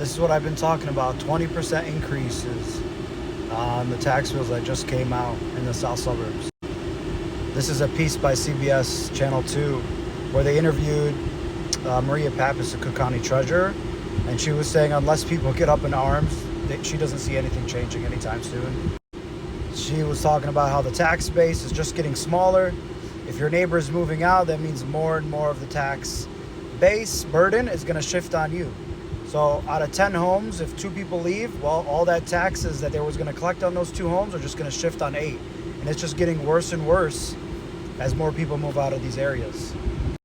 This is what I've been talking about, 20% increases on the tax bills that just came out in the south suburbs. This is a piece by CBS Channel 2 where they interviewed Maria Pappas, the Cook County Treasurer, and she was saying unless people get up in arms, she doesn't see anything changing anytime soon. She was talking about how the tax base is just getting smaller. If your neighbor is moving out, that means more and more of the tax base burden is going to shift on you. So out of 10 homes, if 2 people leave, well, all that taxes that they was going to collect on those 2 homes are just going to shift on 8. And it's just getting worse and worse as more people move out of these areas.